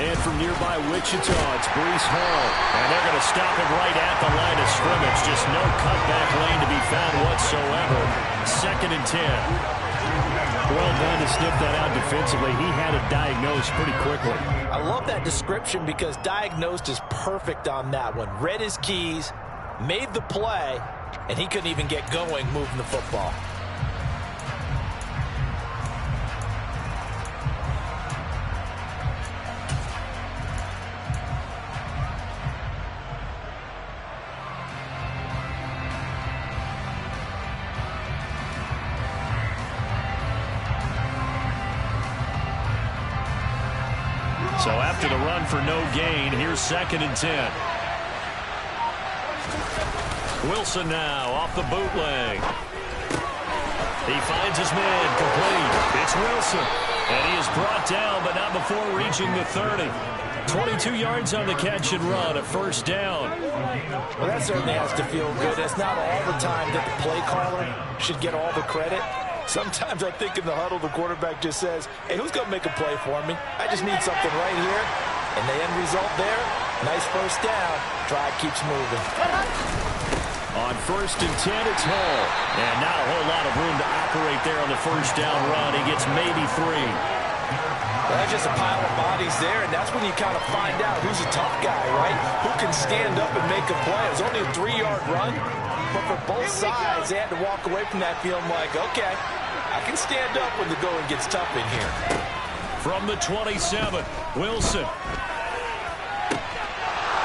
And from nearby Wichita, it's Breece Hall. And they're going to stop him right at the line of scrimmage. Just no cutback lane to be found whatsoever. 2nd and 10. Well done to sniff that out defensively. He had it diagnosed pretty quickly. I love that description because diagnosed is perfect on that one. Read his keys, made the play, and he couldn't even get going moving the football. So after the run for no gain, here's 2nd and 10. Wilson now off the bootleg. He finds his man complete. It's Wilson. And he is brought down, but not before reaching the 30. 22 yards on the catch and run, a 1st down. Well, that certainly has to feel good. It's not all the time that the play caller should get all the credit. Sometimes I think in the huddle, the quarterback just says, hey, who's going to make a play for me? I just need something right here. And the end result there, nice 1st down. Drive keeps moving. On 1st and 10, it's Hall. And not a whole lot of room to operate there on the 1st down run. He gets maybe 3. Well, that's just a pile of bodies there, and that's when you kind of find out who's a tough guy, right? Who can stand up and make a play. It was only a 3-yard run. But for both sides, they had to walk away from that feeling like, okay, I can stand up when the going gets tough in here. From the 27, Wilson.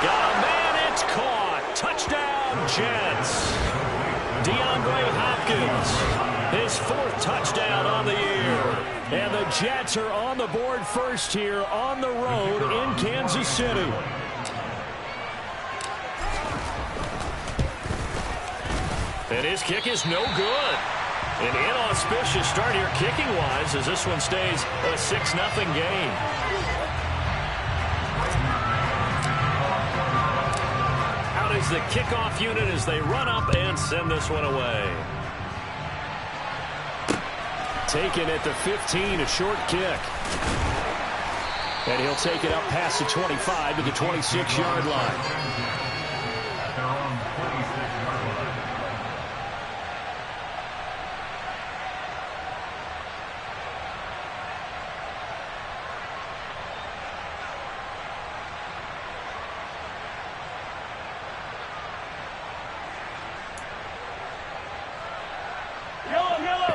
Got a man, it's caught. Touchdown, Jets. DeAndre Hopkins, his 4th touchdown on the year. And the Jets are on the board first here on the road in Kansas City. And his kick is no good. An inauspicious start here kicking-wise as this one stays a 6-0 game. Out is the kickoff unit as they run up and send this one away. Taken at the 15, a short kick. And he'll take it up past the 25 to the 26-yard line.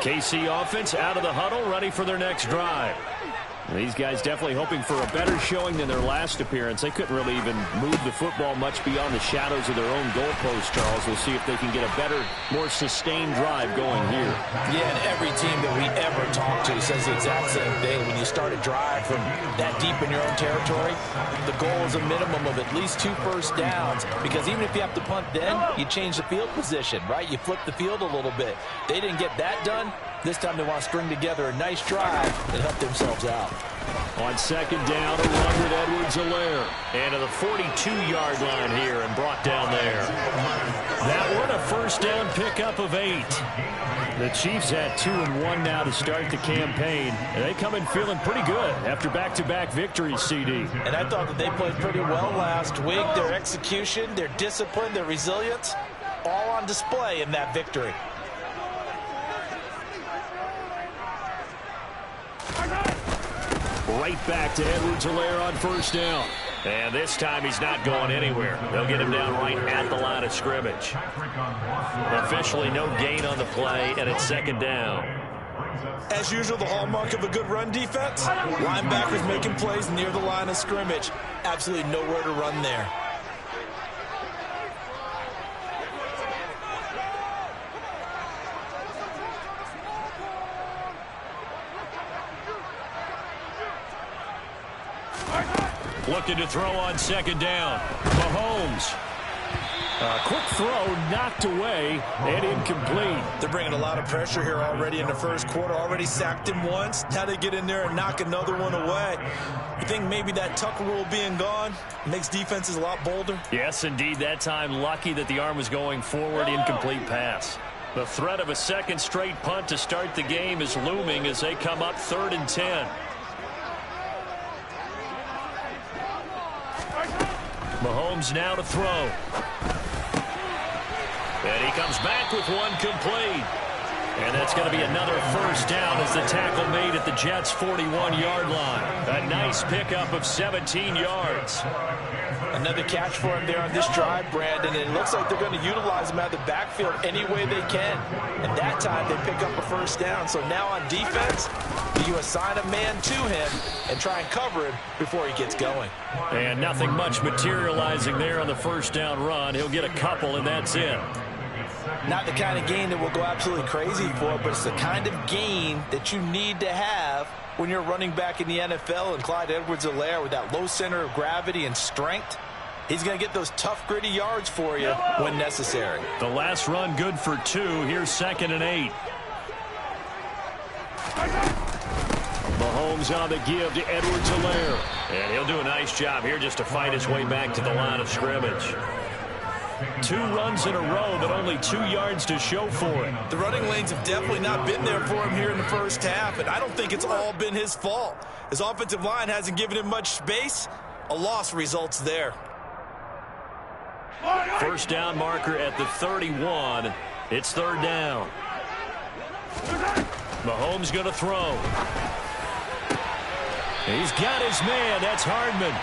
The KC offense out of the huddle, ready for their next drive. These guys definitely hoping for a better showing than their last appearance. They couldn't really even move the football much beyond the shadows of their own goalpost, Charles. We'll see if they can get a better, more sustained drive going here. Yeah, and every team that we ever talk to says the exact same thing. When you start a drive from that deep in your own territory, the goal is a minimum of at least 2 first downs, because even if you have to punt then, you change the field position, right? You flip the field a little bit. They didn't get that done. This time they want to string together a nice drive and help themselves out. On 2nd down, a run with Edwards-Helaire. And to the 42-yard line here and brought down there. That one a 1st down pickup of 8. The Chiefs had 2-1 now to start the campaign. And they come in feeling pretty good after back-to-back victories, CD. And I thought that they played pretty well last week. Their execution, their discipline, their resilience, all on display in that victory. Right back to Edwards-Helaire on 1st down. And this time he's not going anywhere. They'll get him down right at the line of scrimmage. Officially no gain on the play, and it's 2nd down. As usual, the hallmark of a good run defense, linebackers making plays near the line of scrimmage. Absolutely nowhere to run there. Looking to throw on 2nd down. Mahomes. Quick throw knocked away and incomplete. They're bringing a lot of pressure here already in the 1st quarter. Already sacked him once. Now they get in there and knock another one away. You think maybe that Tucker rule being gone makes defenses a lot bolder? Yes, indeed. That time lucky that the arm was going forward. Incomplete pass. The threat of a 2nd straight punt to start the game is looming as they come up 3rd and 10. Mahomes now to throw. And he comes back with one complete. And that's going to be another first down as the tackle made at the Jets' 41-yard line. A nice pickup of 17 yards. Another catch for him there on this drive, Brandon. And it looks like they're going to utilize him out of the backfield any way they can. And that time they pick up a first down. So now on defense, you assign a man to him and try and cover him before he gets going. And nothing much materializing there on the first down run. He'll get a couple, and that's it. Not the kind of gain that we'll go absolutely crazy for, but it's the kind of gain that you need to have when you're running back in the NFL. And Clyde Edwards-Helaire, with that low center of gravity and strength, he's going to get those tough, gritty yards for you when necessary. The last run good for 2. Here's 2nd and 8. Mahomes on the give to Edwards-Helaire. And he'll do a nice job here just to fight his way back to the line of scrimmage. 2 runs in a row, but only 2 yards to show for it. The running lanes have definitely not been there for him here in the first half, and I don't think it's all been his fault. His offensive line hasn't given him much space. A loss results there. First down marker at the 31. It's 3rd down. Mahomes going to throw. He's got his man. That's Hardman.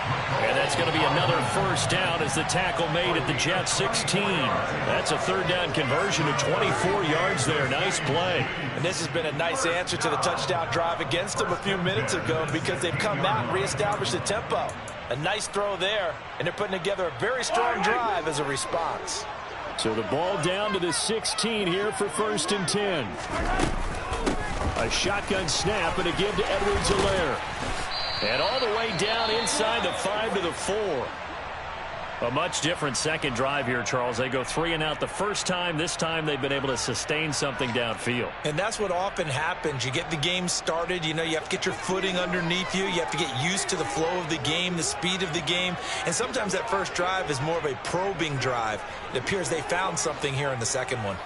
And that's going to be another first down as the tackle made at the Jets' 16. That's a 3rd down conversion of 24 yards there. Nice play. And this has been a nice answer to the touchdown drive against them a few minutes ago, because they've come out and reestablished the tempo. A nice throw there, and they're putting together a very strong drive as a response. So the ball down to the 16 here for 1st and 10. A shotgun snap and a give to Edwards-Helaire. And all the way down inside the 5 to the 4. A much different second drive here, Charles. They go 3 and out the first time. This time they've been able to sustain something downfield. And that's what often happens. You get the game started. You know, you have to get your footing underneath you. You have to get used to the flow of the game, the speed of the game. And sometimes that first drive is more of a probing drive. It appears they found something here in the second one.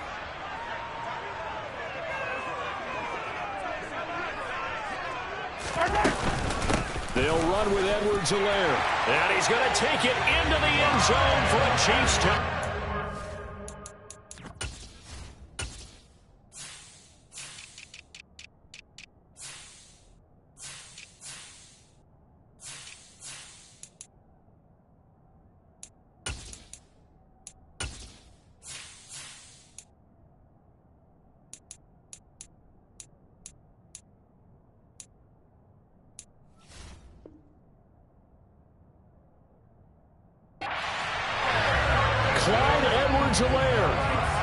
They'll run with Edwards-Helaire. And he's going to take it into the end zone for a Chiefs touchdown.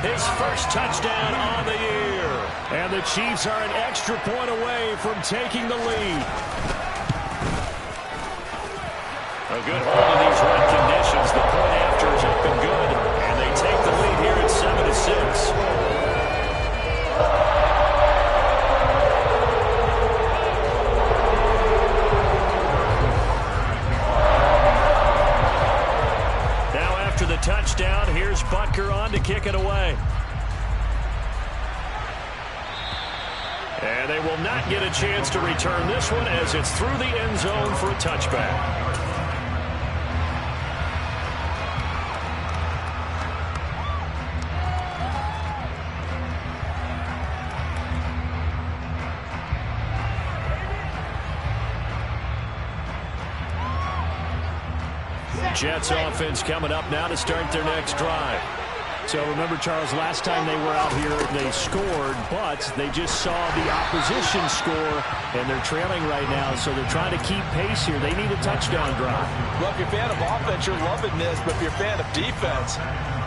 His first touchdown on the year. And the Chiefs are an extra point away from taking the lead. A good hold in these wet conditions. The point after is up and good. And they take the lead here at 7-6. The touchdown. Here's Butker on to kick it away. And they will not get a chance to return this one as it's through the end zone for a touchback. Jets offense coming up now to start their next drive. So remember, Charles, last time they were out here, they scored, but they just saw the opposition score, and they're trailing right now, so they're trying to keep pace here. They need a touchdown drive. Well, if you're a fan of offense, you're loving this, but if you're a fan of defense,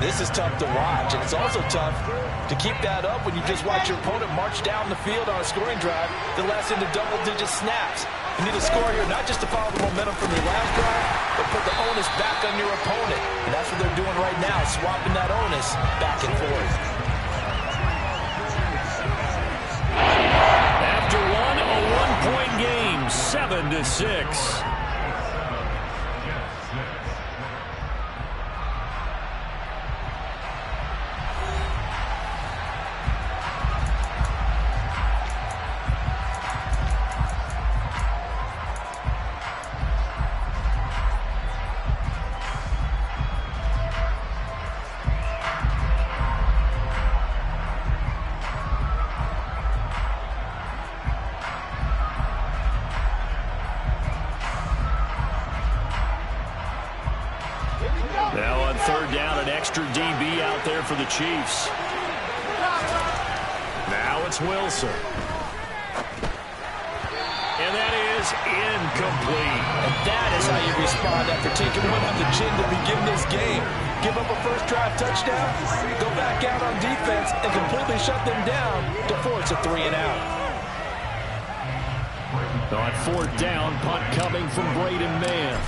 this is tough to watch, and it's also tough to keep that up when you just watch your opponent march down the field on a scoring drive that lasts into double-digit snaps. You need to score here, not just to follow the momentum from your last drive, but put the onus back on your opponent. And that's what they're doing right now, swapping that onus back and forth. After one, a one-point game, 7-6. extra DB out there for the Chiefs. Now it's Wilson. And that is incomplete. And that is how you respond after taking one on the chin to begin this game. Give up a first drive touchdown, go back out on defense, and completely shut them down to force a 3 and out. On 4th down, punt coming from Braden Mann.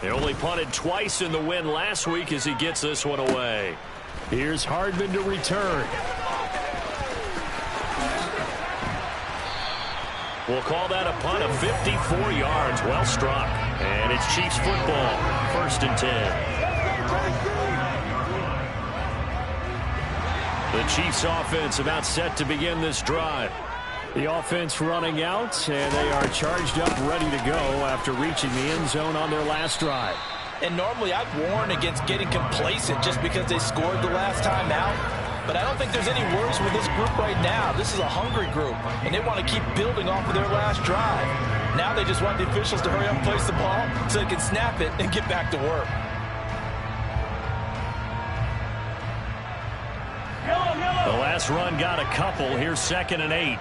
They only punted twice in the win last week as he gets this one away. Here's Hardman to return. We'll call that a punt of 54 yards. Well struck. And it's Chiefs football. 1st and 10. The Chiefs offense about set to begin this drive. The offense running out, and they are charged up, ready to go after reaching the end zone on their last drive. And normally I'd warn against getting complacent just because they scored the last time out. But I don't think there's any worries with this group right now. This is a hungry group, and they want to keep building off of their last drive. Now they just want the officials to hurry up and place the ball so they can snap it and get back to work. The last run got a couple. Here's 2nd and 8.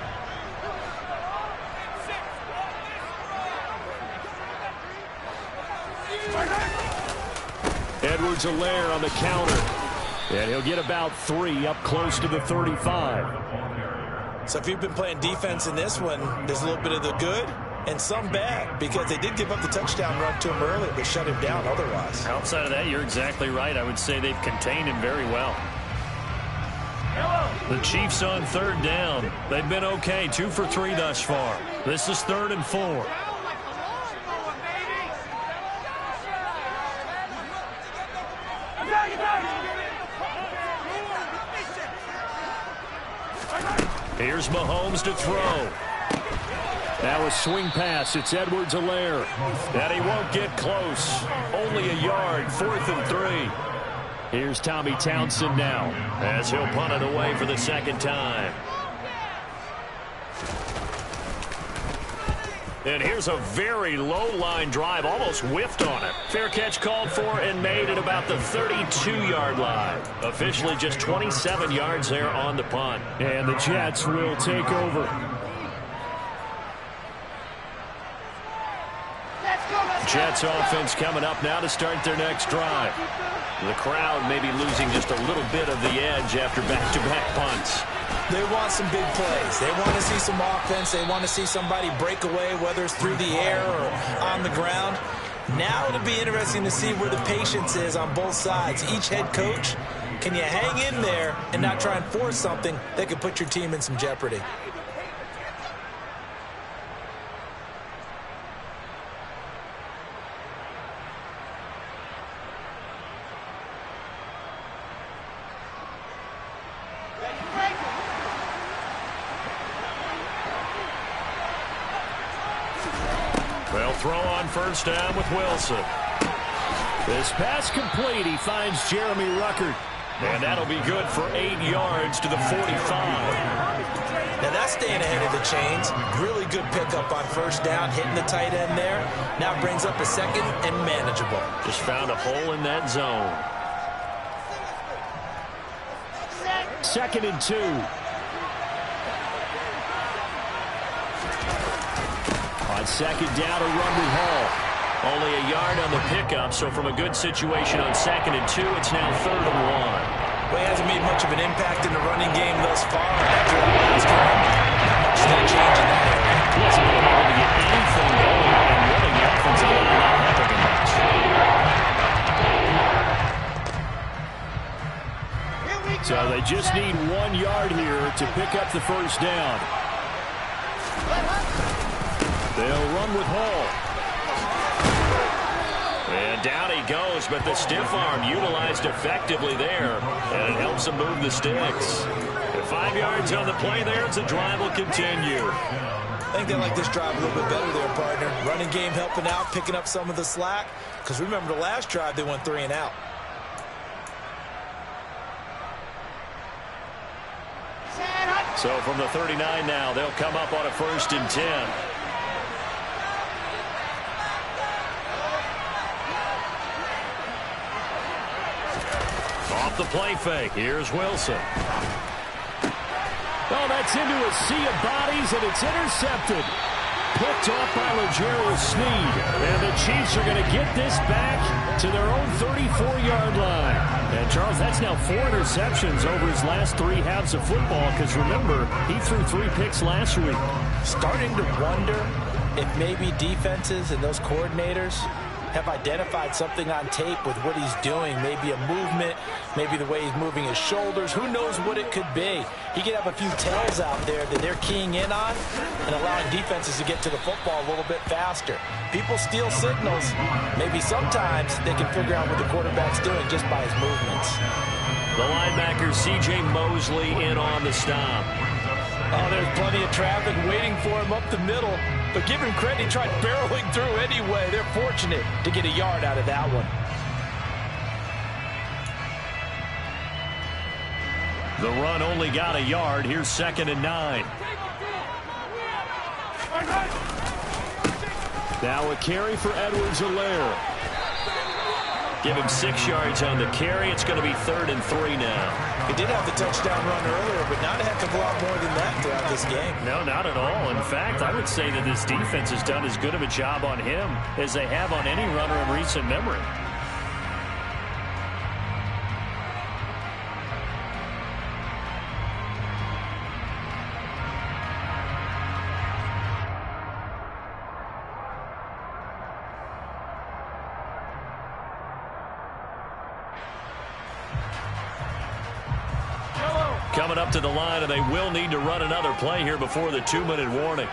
Edwards-Helaire on the counter. And he'll get about 3 up close to the 35. So if you've been playing defense in this one, there's a little bit of the good and some bad, because they did give up the touchdown run to him early, but shut him down otherwise. Outside of that, you're exactly right. I would say they've contained him very well. The Chiefs on 3rd down. They've been okay, 2 for 3 thus far. This is 3rd and 4. Here's Mahomes to throw. Now a swing pass. It's Edwards-Helaire. And he won't get close. Only a yard. 4th and 3. Here's Tommy Townsend now as he'll punt it away for the 2nd time. And here's a very low line drive, almost whiffed on it. Fair catch called for and made at about the 32-yard line. Officially just 27 yards there on the punt. And the Jets will take over. Jets offense coming up now to start their next drive. The crowd may be losing just a little bit of the edge after back-to-back punts. They want some big plays. They want to see some offense. They want to see somebody break away, whether it's through the air or on the ground. Now it'll be interesting to see where the patience is on both sides. Each head coach, can you hang in there and not try and force something that could put your team in some jeopardy? They'll throw on 1st down with Wilson. This pass complete. He finds Jeremy Ruckert. And that'll be good for 8 yards to the 45. Now that's staying ahead of the chains. Really good pickup on 1st down, hitting the tight end there. Now brings up a 2nd and manageable. Just found a hole in that zone. 2nd and 2. On 2nd down, a run with Hall. Only a yard on the pickup, so from a good situation on 2nd and 2, it's now 3rd and 1. Well, he hasn't made much of an impact in the running game thus far. After that last game, not much is going to change in that area. He hasn't been able to get anything going, and really the offensive line not helping him much. So they just need 1 yard here to pick up the 1st down. They'll run with Hall. And down he goes, but the stiff arm utilized effectively there, and it helps him move the sticks. And 5 yards on the play there as the drive will continue. I think they like this drive a little bit better there, partner. Running game helping out, picking up some of the slack. Because remember the last drive, they went 3 and out. So from the 39 now, they'll come up on a 1st and 10. the play fake. Here's Wilson. Oh, that's into a sea of bodies, and it's intercepted. Picked off by L'Jarius Sneed. And the Chiefs are going to get this back to their own 34-yard line. And, Charles, that's now 4 interceptions over his last 3 halves of football, because, remember, he threw 3 picks last week. Starting to wonder if maybe defenses and those coordinators have identified something on tape with what he's doing. Maybe a movement, maybe the way he's moving his shoulders. Who knows what it could be? He could have a few tells out there that they're keying in on and allowing defenses to get to the football a little bit faster. People steal signals. Maybe sometimes they can figure out what the quarterback's doing just by his movements. The linebacker, C.J. Mosley, in on the stop. Oh, there's plenty of traffic waiting for him up the middle. But give him credit, he tried barreling through anyway. They're fortunate to get a yard out of that one. The run only got a yard. Here's 2nd and 9. Now a carry for Edwards-Helaire. Give him 6 yards on the carry. It's going to be 3rd and 3 now. He did have the touchdown run earlier, but not a heck of a lot more than that throughout this game. No, not at all. In fact, I would say that this defense has done as good of a job on him as they have on any runner in recent memory. Coming up to the line, and they will need to run another play here before the 2-minute warning.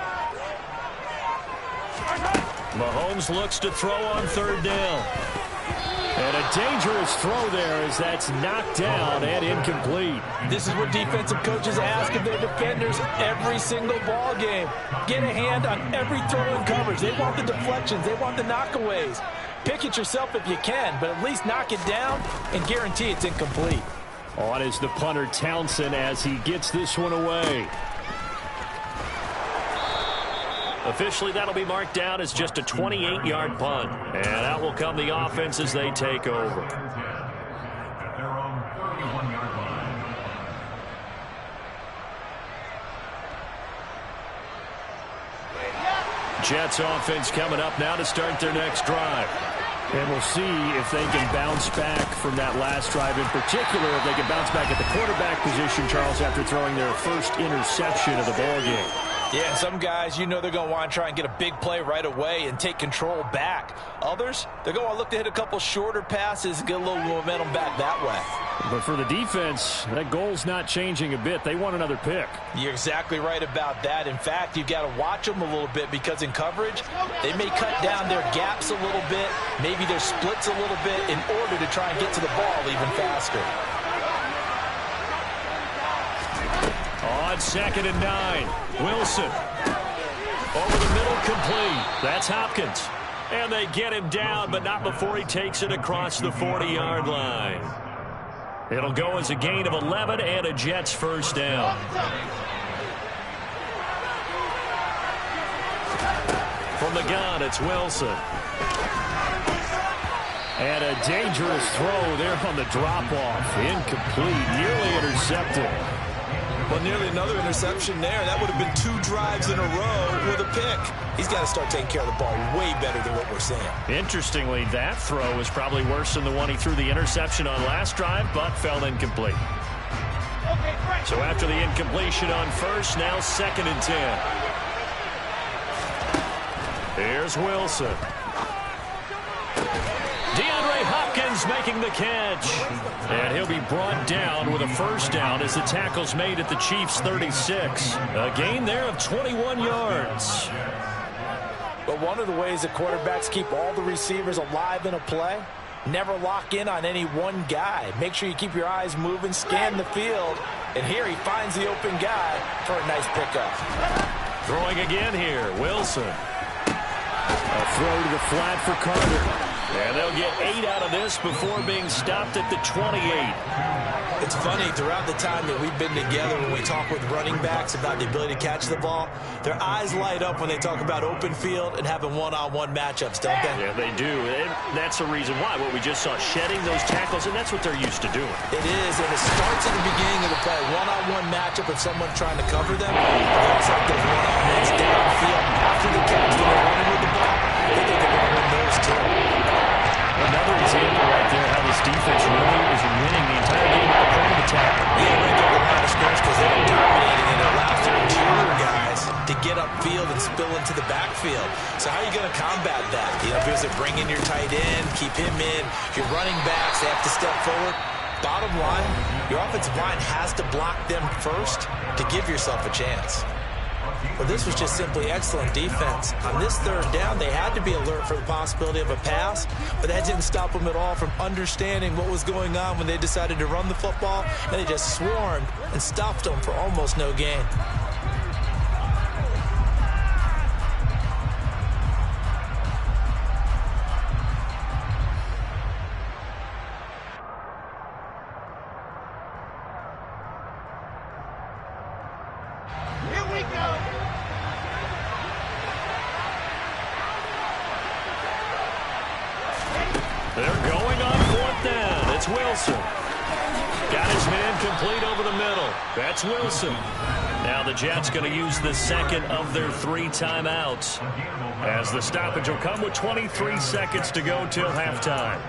Mahomes looks to throw on 3rd down. And a dangerous throw there as that's knocked down and incomplete. This is what defensive coaches ask of their defenders every single ball game. Get a hand on every throw in coverage. They want the deflections. They want the knockaways. Pick it yourself if you can, but at least knock it down and guarantee it's incomplete. On is the punter, Townsend, as he gets this one away. Officially, that'll be marked down as just a 28-yard punt. And out will come the offense as they take over. Jets offense coming up now to start their next drive. And we'll see if they can bounce back from that last drive, in particular if they can bounce back at the quarterback position, Charles, after throwing their first interception of the ballgame. Yeah, some guys, you know they're going to want to try and get a big play right away and take control back. Others, they're going to look to hit a couple shorter passes and get a little momentum back that way. But for the defense, that goal's not changing a bit. They want another pick. You're exactly right about that. In fact, you've got to watch them a little bit because in coverage, they may cut down their gaps a little bit, maybe their splits a little bit in order to try and get to the ball even faster. On 2nd and 9, Wilson. Over the middle, complete. That's Hopkins. And they get him down, but not before he takes it across the 40-yard line. It'll go as a gain of 11 and a Jets first down. From the gun, it's Wilson. And a dangerous throw there on the drop-off. Incomplete, nearly intercepted. Well, nearly another interception there. That would have been 2 drives in a row with a pick. He's got to start taking care of the ball way better than what we're seeing. Interestingly, that throw is probably worse than the one he threw the interception on last drive, but fell incomplete. So after the incompletion on first, now 2nd and 10. Here's Wilson. DeAndre Hopkins making the catch. And he'll be brought down with a first down as the tackle's made at the Chiefs' 36. A gain there of 21 yards. But one of the ways that quarterbacks keep all the receivers alive in a play, never lock in on any one guy. Make sure you keep your eyes moving, scan the field. And here he finds the open guy for a nice pickup. Throwing again here, Wilson. A throw to the flat for Carter. And they'll get 8 out of this before being stopped at the 28. It's funny, throughout the time that we've been together, when we talk with running backs about the ability to catch the ball, their eyes light up when they talk about open field and having one-on-one matchups, don't they? Yeah, they do. And that's the reason why. What we just saw, shedding those tackles, and that's what they're used to doing. It is, and it starts at the beginning of the play. One-on-one matchup if someone's trying to cover them. They also have those one-on-ones downfield after the catch when they're running with the ball. They think they're going to win those too. Another example right there how this defense really is winning the entire game at the point of attack. Yeah, right there at the line of scrimmage because they're dominating and it allows their interior guys to get upfield and spill into the backfield. So how are you going to combat that? You know, because they bring in your tight end, keep him in. Your running backs, they have to step forward. Bottom line, your offensive line has to block them first to give yourself a chance. Well, this was just simply excellent defense. On this third down, they had to be alert for the possibility of a pass, but that didn't stop them at all from understanding what was going on when they decided to run the football, and they just swarmed and stopped them for almost no gain. They're going on 4th down. It's Wilson. Got his man complete over the middle. That's Wilson. Now the Jets going to use the second of their 3 timeouts, as the stoppage will come with 23 seconds to go till halftime.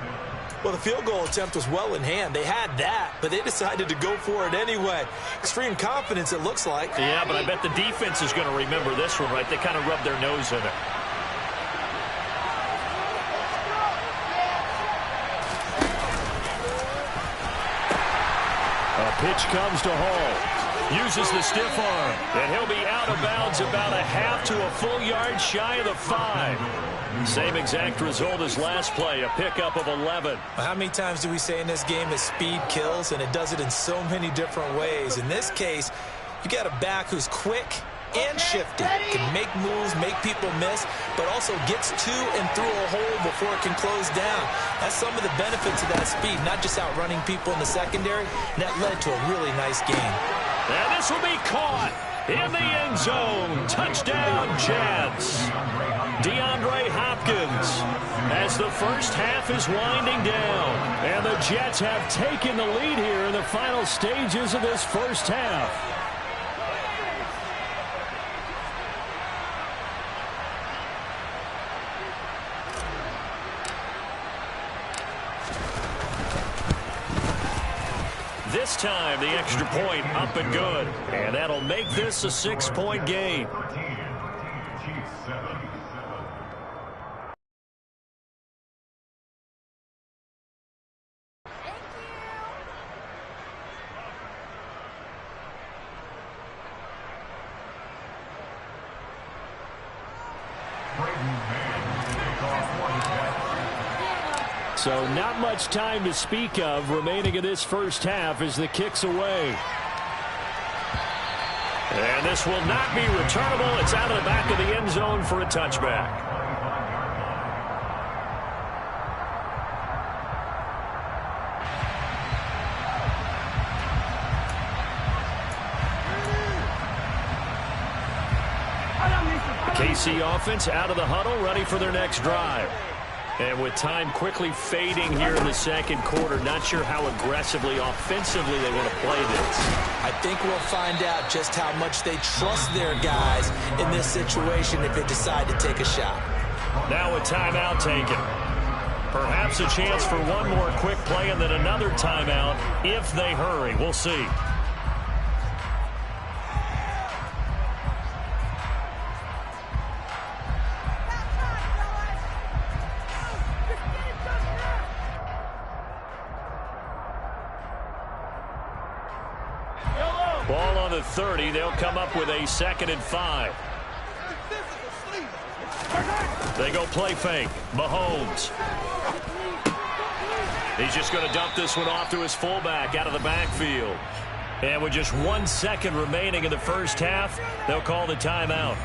Well, the field goal attempt was well in hand. They had that, but they decided to go for it anyway. Extreme confidence, it looks like. Yeah, but I bet the defense is going to remember this one, right? They kind of rubbed their nose in it. Pitch comes to Hall. Uses the stiff arm. And he'll be out of bounds about a half to a full yard shy of the 5. Same exact result as last play, a pickup of 11. How many times do we say in this game that speed kills, and it does it in so many different ways? In this case, you got a back who's quick and shifty, can make moves, make people miss, but also gets to and through a hole before it can close down. That's some of the benefits of that speed, not just outrunning people in the secondary, and that led to a really nice game. And this will be caught in the end zone. Touchdown, Jets. DeAndre Hopkins, as the first half is winding down, and the Jets have taken the lead here in the final stages of this first half. This time, the extra point up and good. And that'll make this a 6-point game. So not much time to speak of remaining in this first half as the kick's away. And this will not be returnable. It's out of the back of the end zone for a touchback. KC offense out of the huddle, ready for their next drive. And with time quickly fading here in the second quarter, not sure how aggressively, offensively they want to play this. I think we'll find out just how much they trust their guys in this situation if they decide to take a shot. Now a timeout taken. Perhaps a chance for one more quick play and then another timeout if they hurry. We'll see. Ball on the 30. They'll come up with a 2nd and 5. They go play fake. Mahomes. He's just going to dump this one off to his fullback out of the backfield. And with just 1 second remaining in the first half, they'll call the timeout.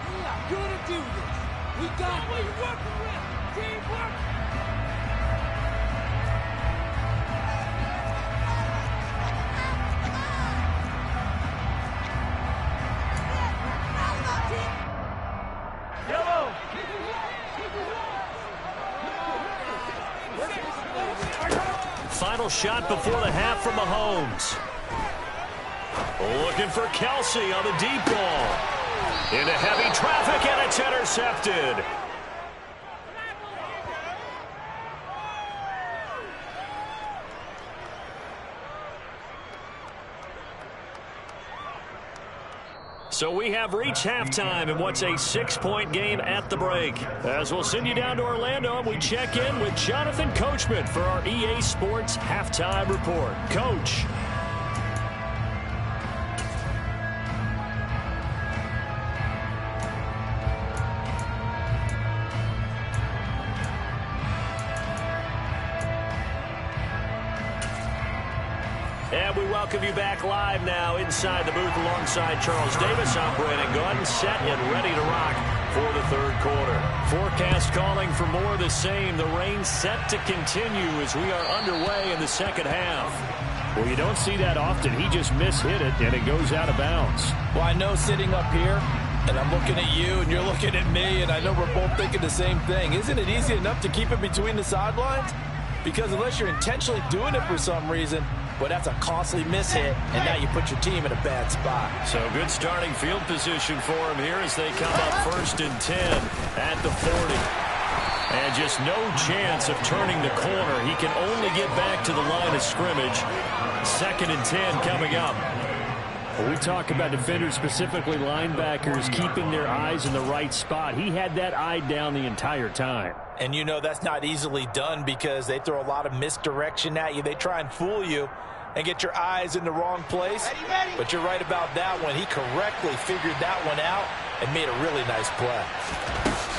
We are going to do this. We got what we're working with. Final shot before the half from Mahomes. Looking for Kelsey on the deep ball. Into heavy traffic, and it's intercepted. So we have reached halftime in what's a 6-point game at the break. As we'll send you down to Orlando, and we check in with Jonathan Coachman for our EA Sports Halftime Report. Coach. And we welcome you back live now inside the booth alongside Charles Davis. I'm Brandon Gordon, set and ready to rock for the third quarter. Forecast calling for more of the same. The rain set to continue as we are underway in the second half. Well, you don't see that often. He just mishit it, and it goes out of bounds. Well, I know sitting up here, and I'm looking at you, and you're looking at me, and I know we're both thinking the same thing. Isn't it easy enough to keep it between the sidelines? Because unless you're intentionally doing it for some reason, well, that's a costly mishit, and now you put your team in a bad spot. So good starting field position for him here as they come up 1st and 10 at the 40. And just no chance of turning the corner. He can only get back to the line of scrimmage. 2nd and 10 coming up. Well, we talk about defenders, specifically linebackers, keeping their eyes in the right spot. He had that eye down the entire time. And you know that's not easily done because they throw a lot of misdirection at you. They try and fool you and get your eyes in the wrong place. But you're right about that one. He correctly figured that one out and made a really nice play.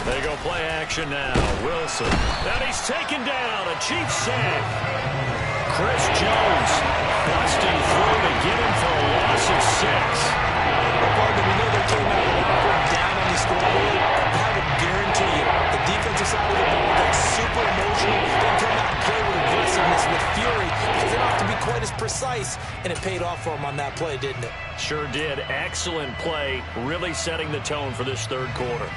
They go play action now. Wilson. And he's taken down. A Chiefs sack. Chris Jones busting through to get him for a loss of 6. Partner, we know they came out a lot down on the scoreboard. I would guarantee you the defensive side of the ball got super emotional. They come out and play with aggressiveness, with fury, because they don't have to be quite as precise. And it paid off for them on that play, didn't it? Sure did. Excellent play, really setting the tone for this third quarter.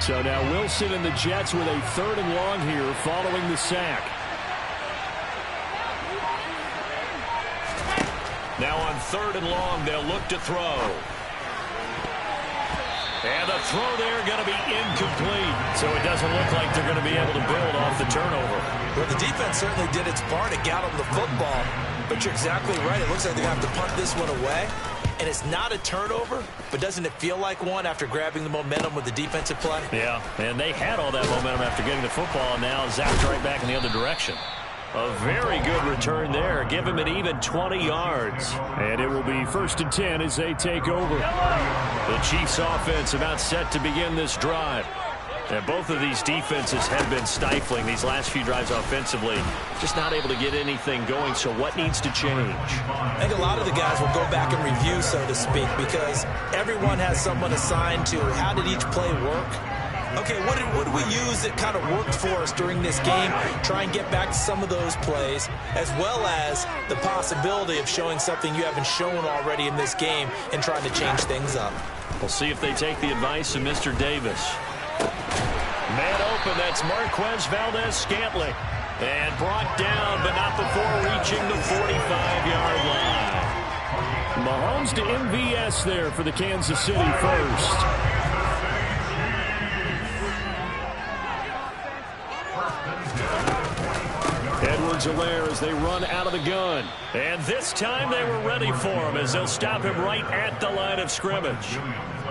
So now Wilson and the Jets with a 3rd and long here following the sack. Now on 3rd and long, they'll look to throw. And the throw there going to be incomplete. So it doesn't look like they're going to be able to build off the turnover. Well, the defense certainly did its part. It got them the football. But you're exactly right. It looks like they're going to have to punt this one away. And it's not a turnover, but doesn't it feel like one after grabbing the momentum with the defensive play? Yeah, and they had all that momentum after getting the football, and now zapped right back in the other direction. A very good return there. Give him an even 20 yards. And it will be 1st and 10 as they take over. The Chiefs offense about set to begin this drive. And both of these defenses have been stifling these last few drives offensively. Just not able to get anything going, so what needs to change? I think a lot of the guys will go back and review, so to speak, because everyone has someone assigned to how did each play work. Okay, what did we use that kind of worked for us during this game? Try and get back to some of those plays, as well as the possibility of showing something you haven't shown already in this game and trying to change things up. We'll see if they take the advice of Mr. Davis. Man open, that's Marquez Valdez-Scantling. And brought down, but not before reaching the 45-yard line. Mahomes to MVS there for the Kansas City first. Edwards-Helaire as they run out of the gun. And this time they were ready for him as they'll stop him right at the line of scrimmage.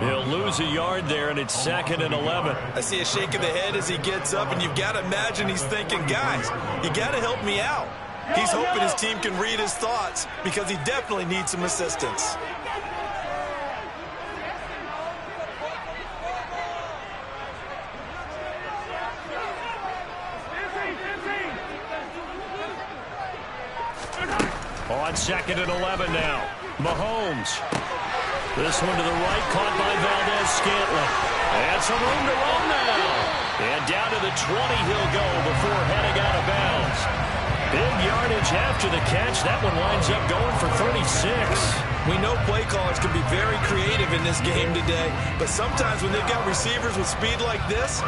He'll lose a yard there, and it's 2nd and 11. I see a shake of the head as he gets up, and you've got to imagine he's thinking, guys, you got to help me out. He's hoping his team can read his thoughts because he definitely needs some assistance. On 2nd and 11 now. Mahomes. This one to the right, caught by Valdez-Scantling. And some room to run now. And down to the 20 he'll go before heading out of bounds. Big yardage after the catch. That one winds up going for 36. We know play callers can be very creative in this game today, but sometimes when they've got receivers with speed like this,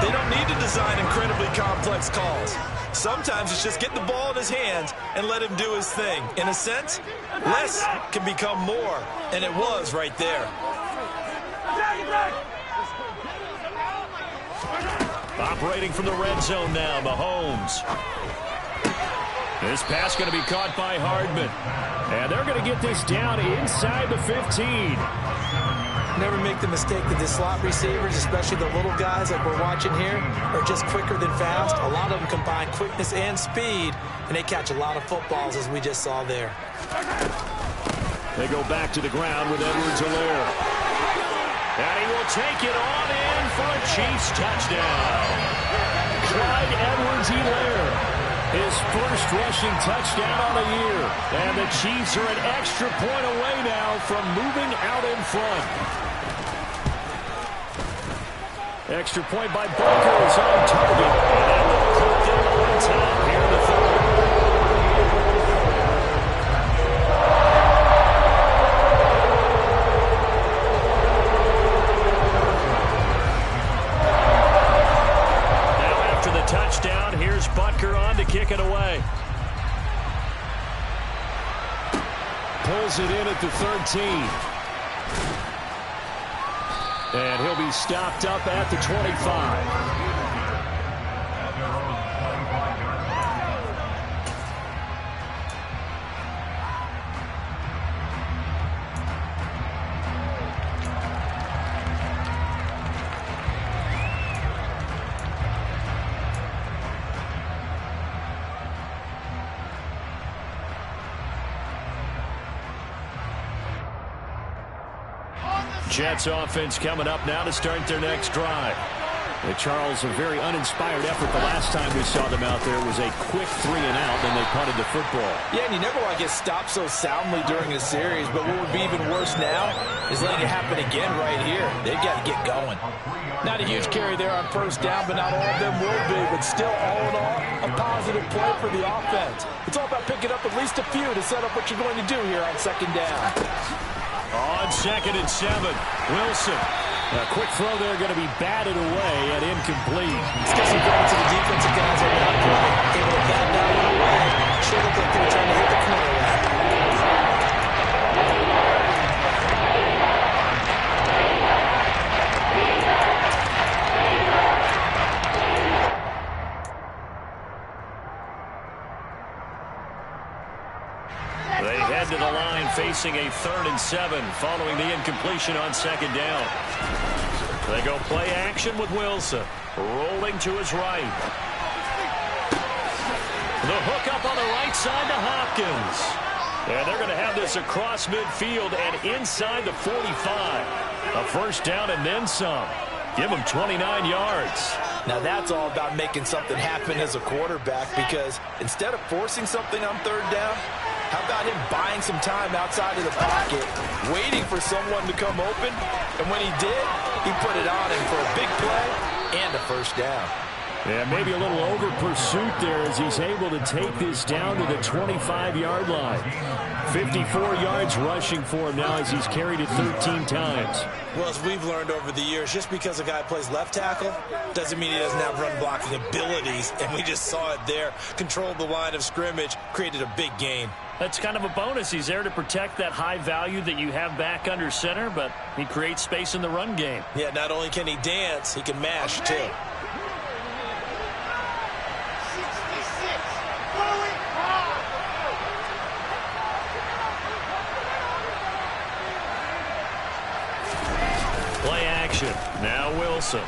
they don't need to design incredibly complex calls. Sometimes it's just get the ball in his hands and let him do his thing. In a sense, less can become more, and it was right there. Operating from the red zone now, Mahomes. This pass going to be caught by Hardman. And they're going to get this down inside the 15. Never make the mistake that the slot receivers, especially the little guys like we're watching here, are just quicker than fast. A lot of them combine quickness and speed, and they catch a lot of footballs, as we just saw there. They go back to the ground with Edwards-Helaire. And he will take it on in for a Chiefs touchdown. Clyde Edwards-Helaire. His first rushing touchdown on the year. And the Chiefs are an extra point away now from moving out in front. Extra point by Booker is on target. And that will put them on top here in the third. Touchdown. Here's Butker on to kick it away. Pulls it in at the 13. And he'll be stopped up at the 25. Jets offense coming up now to start their next drive. Charles, a very uninspired effort. The last time we saw them out there was a quick 3 and out, then they punted the football. Yeah, and you never want to get stopped so soundly during a series, but what would be even worse now is letting it happen again right here. They've got to get going. Not a huge carry there on first down, but not all of them will be, but still, all in all, a positive play for the offense. It's all about picking up at least a few to set up what you're going to do here on second down. On 2nd and 7, Wilson. A quick throw there going to be batted away and incomplete. Let's get some credit to the defensive guys on that play. Able to bat that one away. Sure looked like they were trying to hit the corner with it. They head to the line facing a 3rd and 7 following the incompletion on 2nd down. They go play action with Wilson. Rolling to his right. The hook up on the right side to Hopkins. And they're going to have this across midfield and inside the 45. A first down and then some. Give them 29 yards. Now that's all about making something happen as a quarterback, because instead of forcing something on 3rd down, how about him buying some time outside of the pocket, waiting for someone to come open, and when he did, he put it on him for a big play and a first down. Yeah, maybe a little over pursuit there as he's able to take this down to the 25-yard line. 54 yards rushing for him now as he's carried it 13 times. Well, as we've learned over the years, just because a guy plays left tackle doesn't mean he doesn't have run-blocking abilities, and we just saw it there. Controlled the line of scrimmage, created a big gain. That's kind of a bonus. He's there to protect that high value that you have back under center, but he creates space in the run game. Yeah, not only can he dance, he can mash, too. Play action. Now Wilson.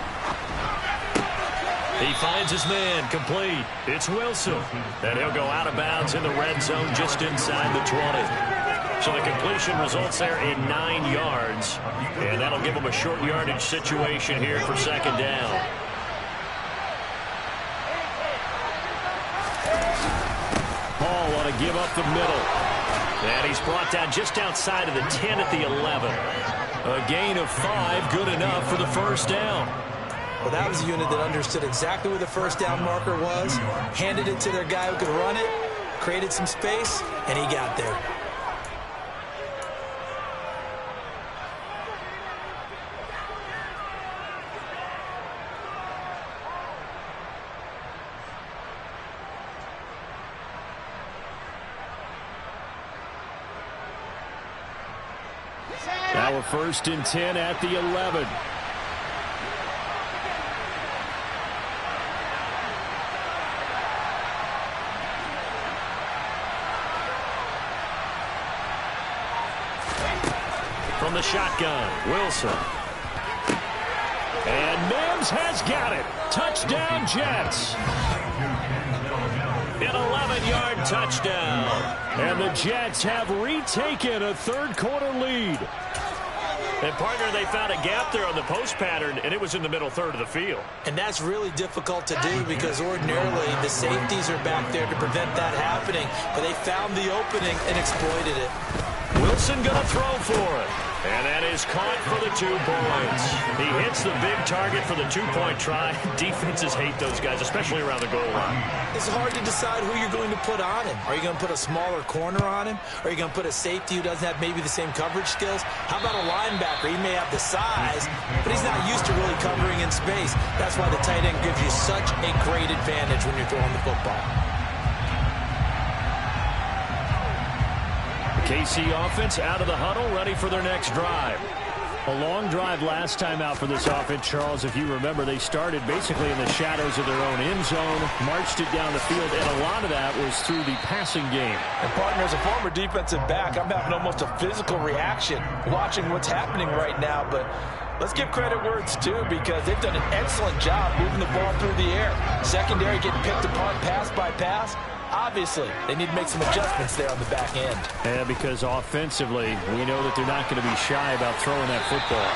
He finds his man, complete. It's Wilson. And he'll go out of bounds in the red zone just inside the 20. So the completion results there in 9 yards. And that'll give him a short yardage situation here for 2nd down. Hall want to give up the middle. And he's brought down just outside of the 10 at the 11. A gain of 5, good enough for the first down. Well, that was a unit that understood exactly where the first down marker was, handed it to their guy who could run it, created some space, and he got there. Now a 1st and 10 at the 11. From the shotgun, Wilson. And Mims has got it. Touchdown, Jets. An 11-yard touchdown. And the Jets have retaken a third-quarter lead. And, partner, they found a gap there on the post pattern, and it was in the middle third of the field. And that's really difficult to do because ordinarily the safeties are back there to prevent that happening. But they found the opening and exploited it. Wilson going to throw for it. And that is caught for the 2 points. He hits the big target for the 2-point try. Defenses hate those guys, especially around the goal line. It's hard to decide who you're going to put on him. Are you going to put a smaller corner on him? Are you going to put a safety who doesn't have maybe the same coverage skills? How about a linebacker? He may have the size, but he's not used to really covering in space. That's why the tight end gives you such a great advantage when you're throwing the football. KC offense out of the huddle, ready for their next drive. A long drive last time out for this offense, Charles. If you remember, they started basically in the shadows of their own end zone, marched it down the field, and a lot of that was through the passing game. And, partner, as a former defensive back, I'm having almost a physical reaction watching what's happening right now. But let's give credit where it's due because they've done an excellent job moving the ball through the air. Secondary getting picked apart pass by pass. Obviously, they need to make some adjustments there on the back end. Yeah, because offensively, we know that they're not going to be shy about throwing that football.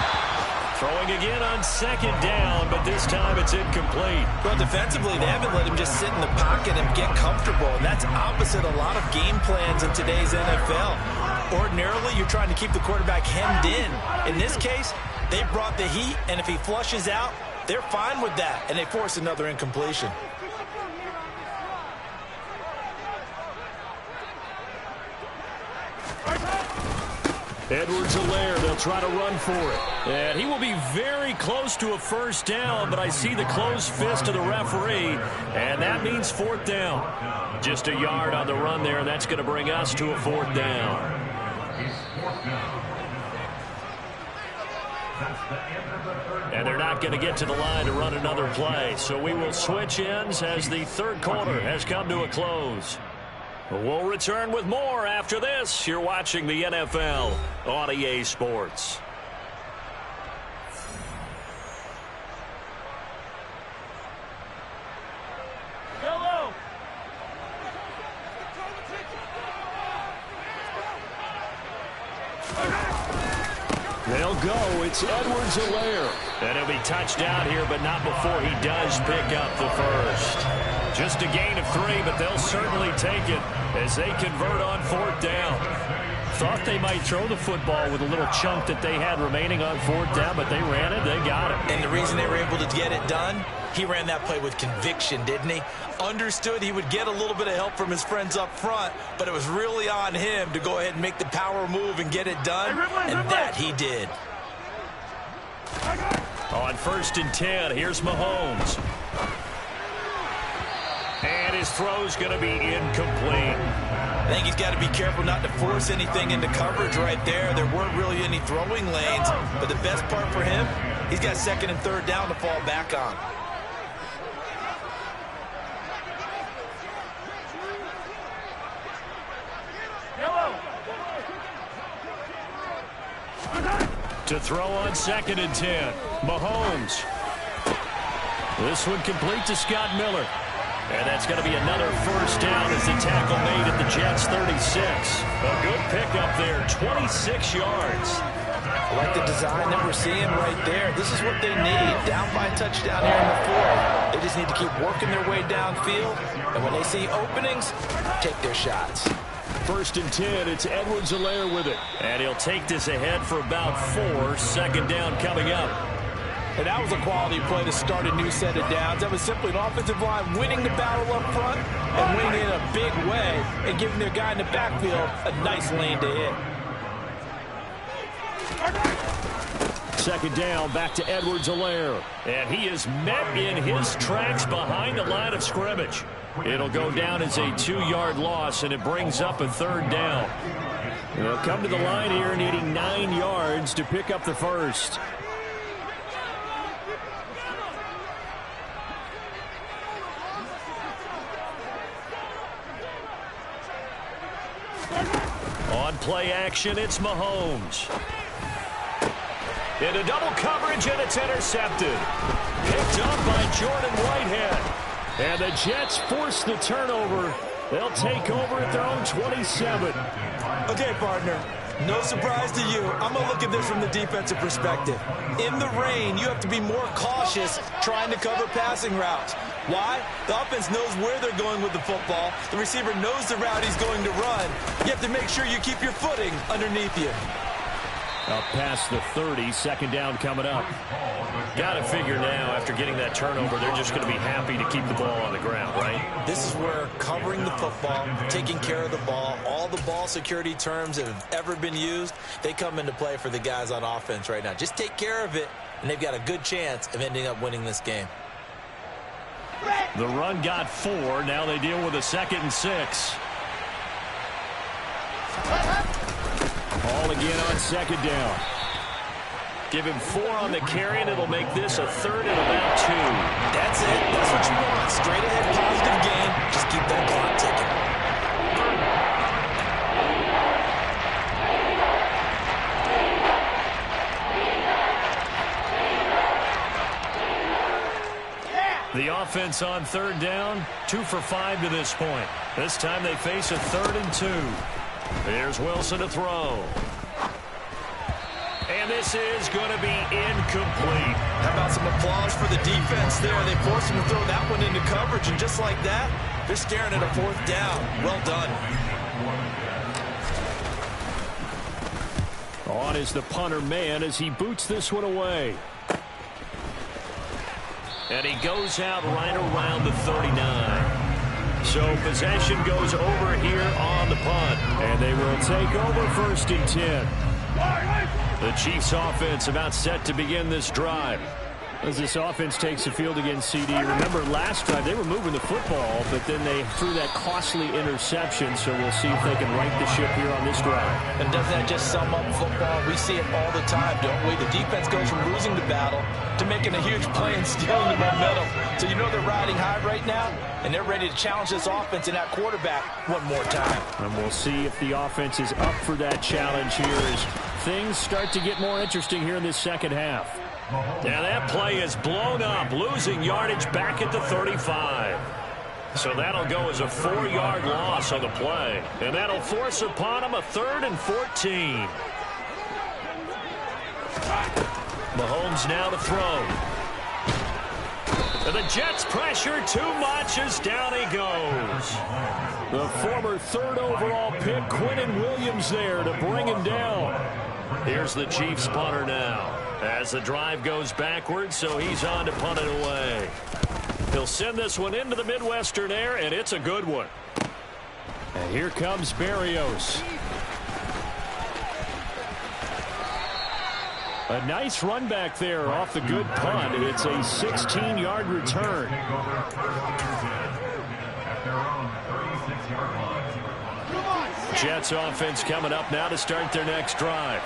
Throwing again on 2nd down, but this time it's incomplete. Well, defensively, they haven't let him just sit in the pocket and get comfortable, and that's opposite a lot of game plans in today's NFL. Ordinarily, you're trying to keep the quarterback hemmed in. In this case, they brought the heat, and if he flushes out, they're fine with that, and they force another incompletion. Edwards-Helaire, they'll try to run for it. And he will be very close to a first down, but I see the closed fist of the referee, and that means 4th down. Just a yard on the run there, and that's going to bring us to a 4th down. And they're not going to get to the line to run another play, so we will switch ends as the third quarter has come to a close. We'll return with more after this. You're watching the NFL on EA Sports. Hello. They'll go. It's Edwards-Helaire. And he'll be touched down here, but not before he does pick up the first. Just a gain of 3, but they'll certainly take it as they convert on 4th down. Thought they might throw the football with a little chunk that they had remaining on 4th down, but they ran it, they got it. And the reason they were able to get it done, he ran that play with conviction, didn't he? Understood he would get a little bit of help from his friends up front, but it was really on him to go ahead and make the power move and get it done, and that he did. On 1st and 10, here's Mahomes. And his throw's going to be incomplete. I think he's got to be careful not to force anything into coverage right there. There weren't really any throwing lanes, but the best part for him, he's got 2nd and 3rd down to fall back on. To throw on 2nd and 10, Mahomes. This one complete to Scott Miller. And that's going to be another first down as the tackle made at the Jets' 36. A good pickup there, 26 yards. I like the design that we're seeing right there. This is what they need. Down by a touchdown here in the 4th. They just need to keep working their way downfield. And when they see openings, take their shots. 1st and 10. It's Edwards-Helaire with it. And he'll take this ahead for about 4. 2nd down coming up. And that was a quality play to start a new set of downs. That was simply an offensive line winning the battle up front and winning it in a big way and giving their guy in the backfield a nice lane to hit. 2nd down, back to Edwards-Helaire. And he is met in his tracks behind the line of scrimmage. It'll go down as a 2-yard loss, and it brings up a 3rd down. They'll come to the line here needing 9 yards to pick up the first. On play action, it's Mahomes. Into double coverage, and it's intercepted. Picked up by Jordan Whitehead. And the Jets force the turnover. They'll take over at their own 27. Okay, partner. No surprise to you. I'm going to look at this from the defensive perspective. In the rain, you have to be more cautious trying to cover passing routes. Why? The offense knows where they're going with the football. The receiver knows the route he's going to run. You have to make sure you keep your footing underneath you. Up past the 30, 2nd down coming up. Got to figure now, after getting that turnover, they're just going to be happy to keep the ball on the ground, right? This is where covering the football, taking care of the ball, all the ball security terms that have ever been used, they come into play for the guys on offense right now. Just take care of it, and they've got a good chance of ending up winning this game. The run got 4. Now they deal with a 2nd and 6. All again on 2nd down. Give him 4 on the carry, and it'll make this a 3rd and about 2. That's it. That's what you want. Straight ahead, positive game. Just keep that clock ticking. The offense on 3rd down, 2 for 5 to this point. This time they face a 3rd and 2. Here's Wilson to throw. And this is going to be incomplete. How about some applause for the defense there? They forced him to throw that one into coverage, and just like that, they're staring at a 4th down. Well done. On is the punter man as he boots this one away. And he goes out right around the 39. So possession goes over here on the punt. And they will take over 1st and 10. The Chiefs offense about set to begin this drive. As this offense takes the field against CD, remember last drive they were moving the football, but then they threw that costly interception, so we'll see if they can right the ship here on this drive. And doesn't that just sum up football? We see it all the time, don't we? The defense goes from losing the battle to making a huge play and stealing the momentum. So you know they're riding high right now, and they're ready to challenge this offense and that quarterback one more time. And we'll see if the offense is up for that challenge here as things start to get more interesting here in this 2nd half. Now that play is blown up, losing yardage back at the 35. So that'll go as a 4-yard loss on the play. And that'll force upon him a 3rd and 14. Mahomes now to throw. And the Jets pressure too much as down he goes. The former 3rd overall pick, Quinnen Williams, there to bring him down. Here's the Chiefs punter now. As the drive goes backwards, so he's on to punt it away. He'll send this one into the Midwestern air, and it's a good one. And here comes Berrios. A nice run back there off the good punt, and it's a 16-yard return. Jets offense coming up now to start their next drive.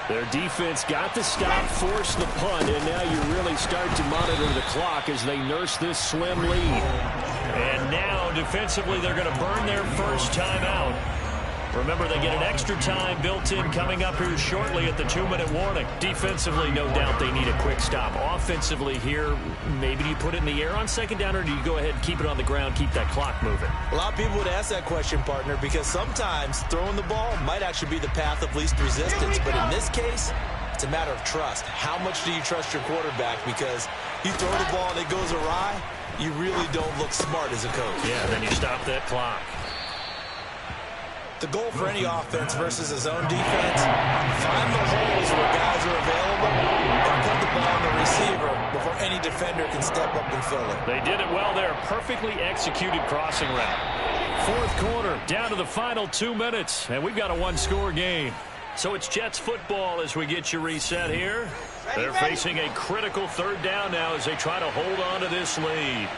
Their defense got the stop, forced the punt, and now you really start to monitor the clock as they nurse this slim lead. And now, defensively, they're going to burn their first timeout. Remember, they get an extra time built in coming up here shortly at the 2-minute warning. Defensively, no doubt they need a quick stop. Offensively here, maybe do you put it in the air on 2nd down, or do you go ahead and keep it on the ground, keep that clock moving? A lot of people would ask that question, partner, because sometimes throwing the ball might actually be the path of least resistance. But in this case, it's a matter of trust. How much do you trust your quarterback? Because you throw the ball and it goes awry, you really don't look smart as a coach. Yeah, then you stop that clock. The goal for any offense versus a zone defense, find the holes where guys are available and put the ball on the receiver before any defender can step up and fill it. They did it well there. Perfectly executed crossing route. Fourth quarter, down to the final 2 minutes, and we've got a one-score game. So it's Jets football as we get you reset here. They're facing a critical third down now as they try to hold on to this lead.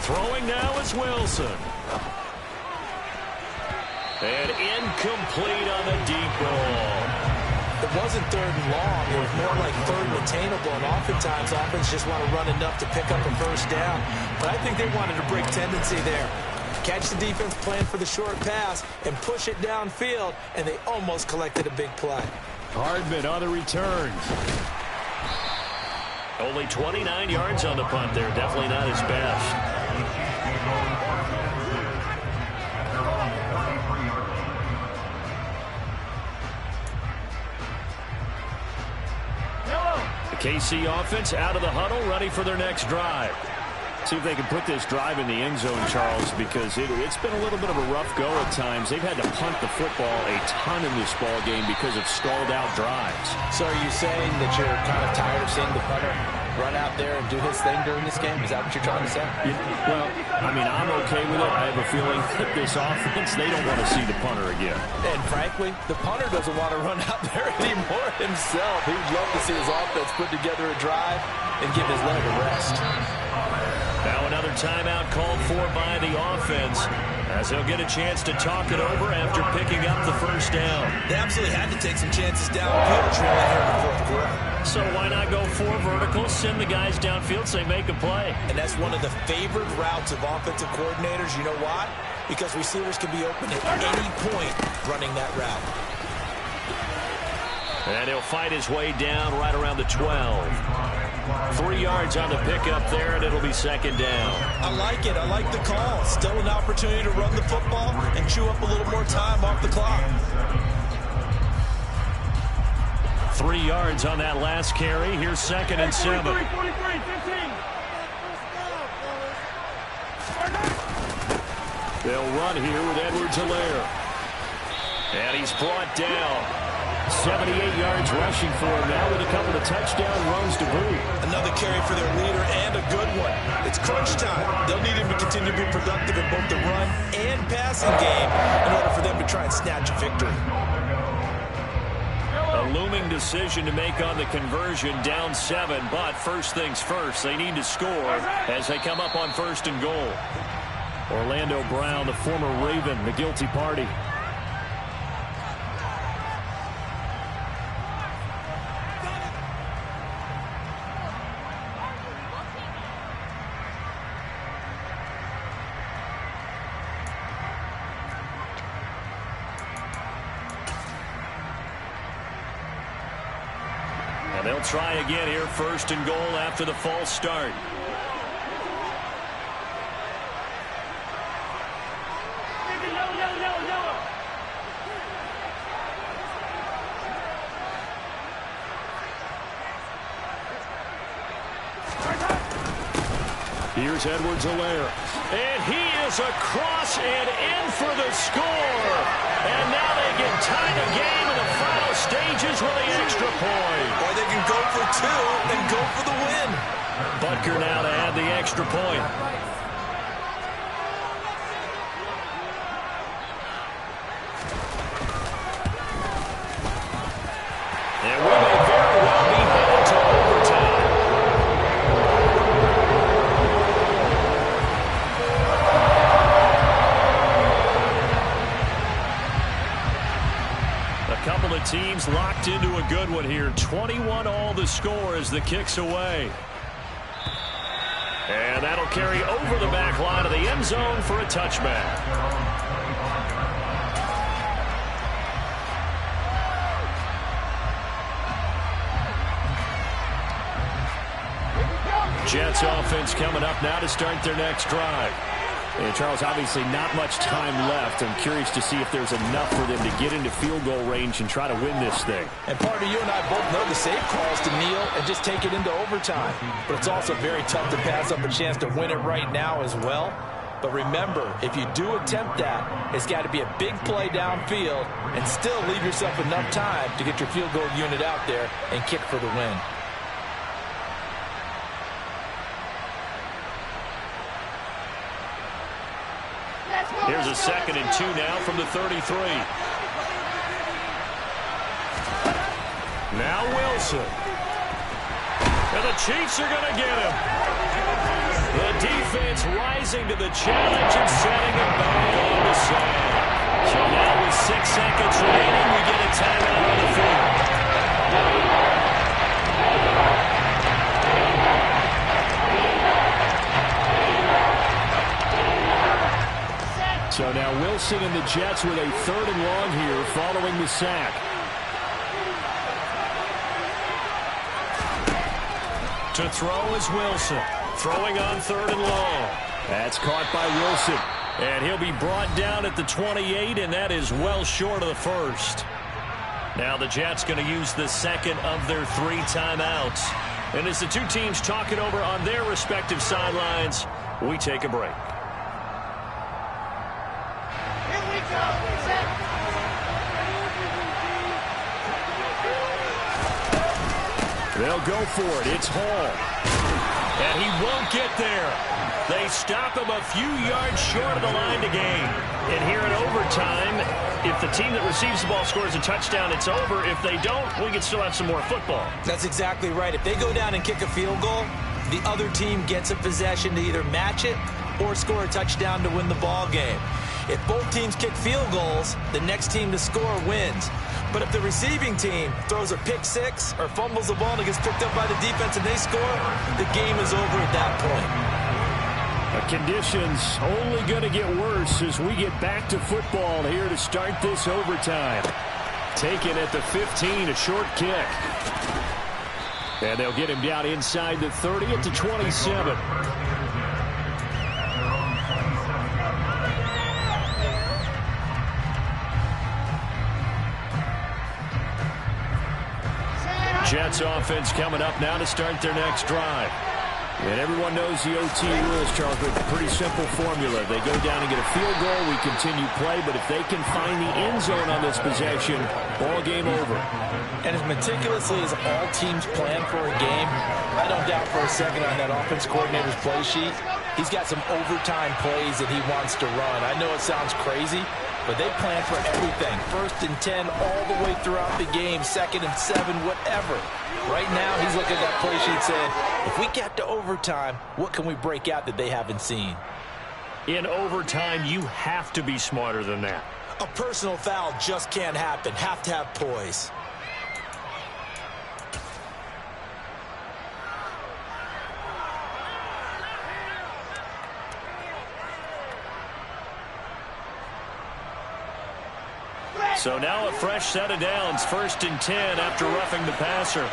Throwing now is Wilson. And incomplete on the deep ball. It wasn't third and long. It was more like third and attainable, and oftentimes offense just want to run enough to pick up a first down. But I think they wanted a break tendency there. Catch the defense plan for the short pass and push it downfield, and they almost collected a big play. Hardman on the return. Only 29 yards on the punt there. Definitely not his best. KC offense out of the huddle, ready for their next drive. See if they can put this drive in the end zone, Charles, because it's been a little bit of a rough go at times. They've had to punt the football a ton in this ball game because of stalled out drives. So are you saying that you're kind of tired of seeing the punter run out there and do his thing during this game? Is that what you're trying to say? Yeah, well, I mean, I'm okay with it. I have a feeling that this offense, they don't want to see the punter again. And frankly, the punter doesn't want to run out there anymore himself. He would love to see his offense put together a drive and give his leg a rest. Now another timeout called for by the offense as they'll get a chance to talk it over after picking up the first down. They absolutely had to take some chances downfield trailing here in the fourth quarter. So why not go 4 verticals, send the guys downfield, say make a play. And that's one of the favored routes of offensive coordinators. You know why? Because receivers can be open at any point running that route. And he'll fight his way down right around the 12. 3 yards on the pickup there, and it'll be second down. I like it. I like the call. Still an opportunity to run the football and chew up a little more time off the clock. 3 yards on that last carry. Here's second and 7. 43, 15. They'll run here with Edwards-Helaire. And he's brought down. 78 yards rushing for him now with a couple of touchdown runs to boot. Another carry for their leader and a good one. It's crunch time. They'll need him to continue to be productive in both the run and passing game in order for them to try and snatch a victory. A looming decision to make on the conversion, down 7, but first things first, they need to score as they come up on first and goal. Orlando Brown, the former Raven, the guilty party. And they'll try again here, first and goal after the false start. Here's Edwards-Helaire. And he is across and in for the score. And now they can tie the game in the final stages with the extra point. Or they can go for 2 and go for the win. Butker now to add the extra point. And we may very well be headed to overtime. A couple of teams locked into a good one here. 21 all the score as the kick's away. And that'll carry over the back line of the end zone for a touchback. Jets offense coming up now to start their next drive. And Charles, obviously not much time left. I'm curious to see if there's enough for them to get into field goal range and try to win this thing. And partner, you and I both know the safe calls to kneel and just take it into overtime. But it's also very tough to pass up a chance to win it right now as well. But remember, if you do attempt that, it's got to be a big play downfield and still leave yourself enough time to get your field goal unit out there and kick for the win. Here's a 2nd and 2 now from the 33. Now Wilson. And the Chiefs are going to get him. The defense rising to the challenge and setting it back on the side. So now with 6 seconds remaining, we get a timeout on the field. So now Wilson and the Jets with a 3rd and long here following the sack. To throw is Wilson. Throwing on 3rd and long. That's caught by Wilson. And he'll be brought down at the 28, and that is well short of the 1st. Now the Jets going to use the 2nd of their 3 timeouts. And as the two teams talk it over on their respective sidelines, we take a break. They'll go for it. It's Hall. And he won't get there. They stop him a few yards short of the line to gain. And here in overtime, if the team that receives the ball scores a touchdown, it's over. If they don't, we can still have some more football. That's exactly right. If they go down and kick a field goal, the other team gets a possession to either match it or score a touchdown to win the ball game. If both teams kick field goals, the next team to score wins. But if the receiving team throws a pick six or fumbles the ball and it gets picked up by the defense and they score, the game is over at that point. The conditions only going to get worse as we get back to football here to start this overtime. Taken at the 15, a short kick. And they'll get him down inside the 30 at the 27. Jets offense coming up now to start their next drive. And everyone knows the OT rules, Charles, but pretty simple formula. They go down and get a field goal, we continue play, but if they can find the end zone on this possession, ball game over. And as meticulously as all teams plan for a game, I don't doubt for a second on that offense coordinator's play sheet, he's got some overtime plays that he wants to run. I know it sounds crazy, but they plan for everything. 1st and 10 all the way throughout the game, 2nd and 7, whatever. Right now, he's looking at that play sheet saying, if we get to overtime, what can we break out that they haven't seen? In overtime, you have to be smarter than that. A personal foul just can't happen. Have to have poise. So now a fresh set of downs, 1st and 10 after roughing the passer.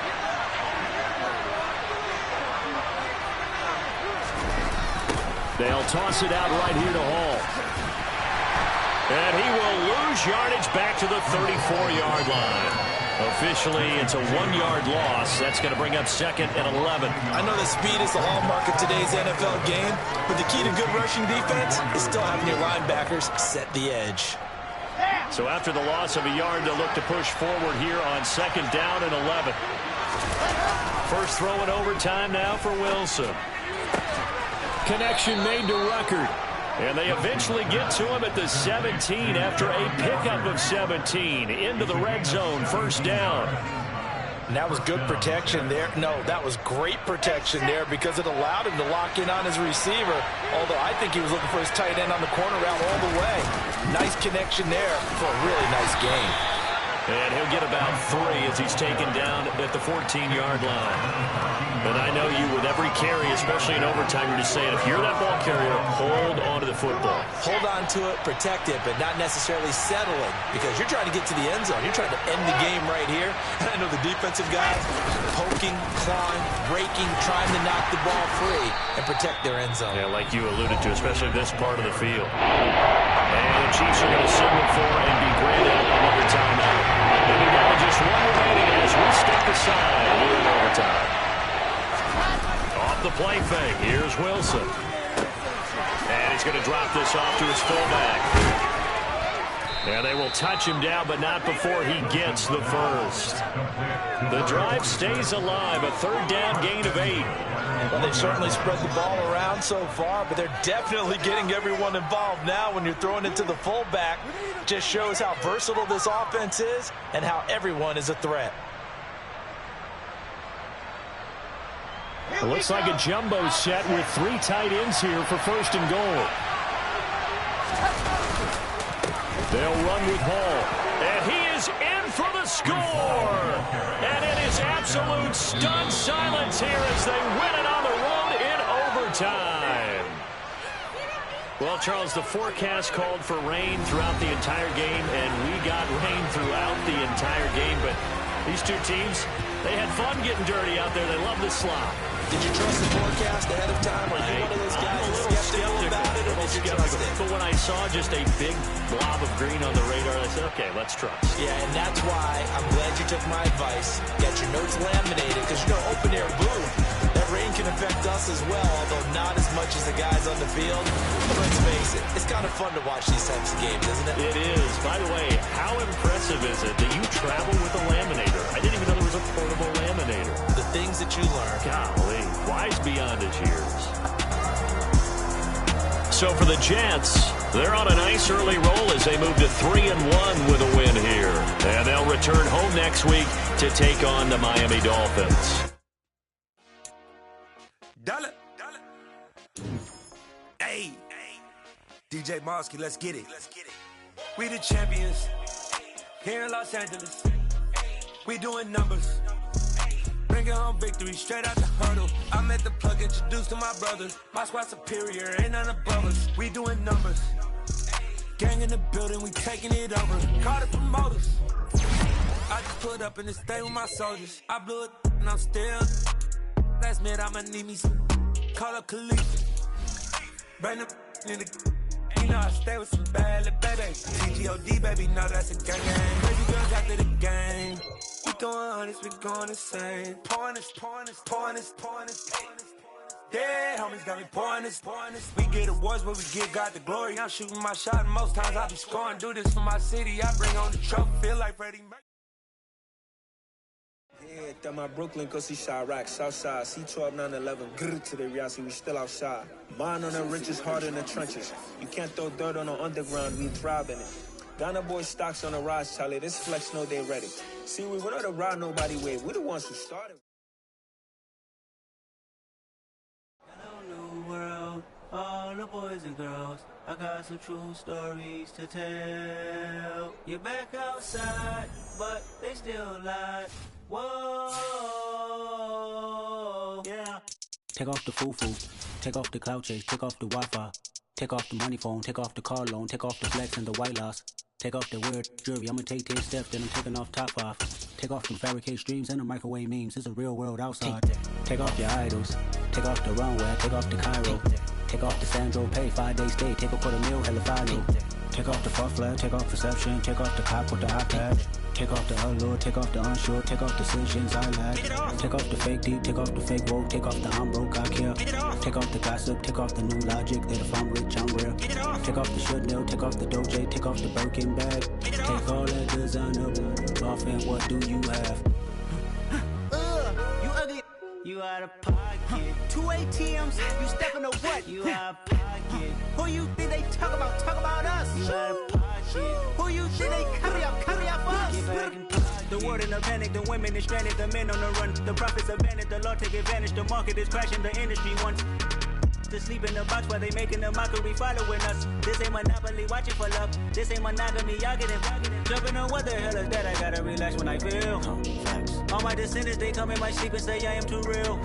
They'll toss it out right here to Hall. And he will lose yardage back to the 34-yard line. Officially, it's a 1-yard loss. That's going to bring up 2nd and 11. I know that speed is the hallmark of today's NFL game, but the key to good rushing defense is still having your linebackers set the edge. So after the loss of a yard, they'll look to push forward here on 2nd down and 11. First throw in overtime now for Wilson. Connection made to Ruckert. And they eventually get to him at the 17 after a pickup of 17 into the red zone. 1st down. And that was good protection there. No, that was great protection there because it allowed him to lock in on his receiver. Although I think he was looking for his tight end on the corner route all the way. Nice connection there for a really nice game. And he'll get about 3 as he's taken down at the 14-yard line. And I know you with every carry, especially in overtime, you're just saying if you're that ball carrier, hold on to the football. Hold on to it, protect it, but not necessarily settling because you're trying to get to the end zone. You're trying to end the game right here. And I know the defensive guys poking, clawing, raking, trying to knock the ball free and protect their end zone. Yeah, like you alluded to, especially this part of the field. And the Chiefs are going to signal for and be granted another timeout. They'll be down to just 1 remaining as we step aside here in overtime. Off the play fake, here's Wilson. And he's going to drop this off to his fullback. And they will touch him down, but not before he gets the first. The drive stays alive, a third down gain of 8. Well, they've certainly spread the ball around so far, but they're definitely getting everyone involved now when you're throwing it to the fullback. Just shows how versatile this offense is and how everyone is a threat. It looks like a jumbo set with 3 tight ends here for first and goal. They'll run with Hall. And he is in for the score. And it is absolute stunned silence here as they win it on the road in overtime. Well, Charles, the forecast called for rain throughout the entire game, and we got rain throughout the entire game. But these two teams, they had fun getting dirty out there. They love the slop. Did you trust the forecast ahead of time? Or are you one of those guys that's skeptical about it? Or did you trust it? But when I saw just a big blob of green on the radar, I said, okay, let's trust. Yeah, and that's why I'm glad you took my advice. Get your notes laminated, because you know, open air booth, that rain can affect us as well, although not as much as the guys on the field. But let's face it, it's kind of fun to watch these types of games, isn't it? It is. By the way, how impressive is it that you travel with a laminator? I didn't even know there was a portable laminator. The things that you learn. Golly, wise beyond his years. So for the Jets, they're on a nice early roll as they move to 3-1 with a win here. And they'll return home next week to take on the Miami Dolphins. Dollar. Hey, DJ Mosky, let's get it. We the champions here in Los Angeles. We doing numbers. Bringing home victory straight out the hurdle. I'm at the plug, introduced to my brothers. My squad superior, ain't none above us. We doing numbers. Gang in the building, we taking it over. Call the promoters. I just put up in the state with my soldiers. I blew it and I'm still. Last minute, I'ma need me some. Call up Khalid. Bring them in the. You know I stay with some bad little baby. CGOD, baby, no, that's a gang. Crazy girls after the game. We going honest, we going insane. Pouring this. Dead homies got me pouring this. We get awards, but we give God the glory. I'm shooting my shot, and most times I be scoring. Do this for my city, I bring on the trophy. Feel like Freddie Mercury. Yeah, that my Brooklyn, go see Chirac, Southside, C12, 911, grrr to the reality, we still outside. Mine on the riches, hard in the trenches. You can't throw dirt on the underground, we thrive in it. Ghana boys stocks on the rise, Charlie, this flex know they ready. See, we went on the ride nobody wave, we the ones who started. Hello, new world, all the boys and girls, I got some true stories to tell. You're back outside, but they still lie. Whoa, yeah. Take off the foo-foo, take off the cloud chase, take off the Wi-Fi, take off the money phone, take off the car loan, take off the flex and the white loss, take off the weird jewelry, I'ma take 10 steps, then I'm taking off top 5. Take off them fabricate streams and the microwave memes, it's a real world outside. Take off your idols, take off the runway, take off the Cairo, take off the Sandro pay, 5-day stay, take a $250,000, hella final. Take off the far flag, take off perception, take off the cop with the iPad. Take off the allure, take off the unsure, take off decisions I lack. Take off the fake deep, take off the fake woke, take off the I'm broke, I care. Take off the gossip, take off the new logic, that if I'm rich, I'm rare. Take off the Chanel, take off the Doja, take off the Birkin bag. Take all that designer off and what do you have? You ugly. You out of pocket. 2 ATMs, you stepping to what? You out of pocket. Who you think they talk about? Talk about us. You out of pocket. Who you think they carry out for us? Get back in pocket. The world in a panic, the women is stranded, the men on the run. The profits abandoned, the law take advantage. The market is crashing, the industry wants to sleep in the box while they making a mockery following us. This ain't monopoly, watching for love. This ain't monogamy, y'all get it. Jumping on what the hell is that? I gotta relax when I feel. All my descendants, they come in my sleep and say I am too real.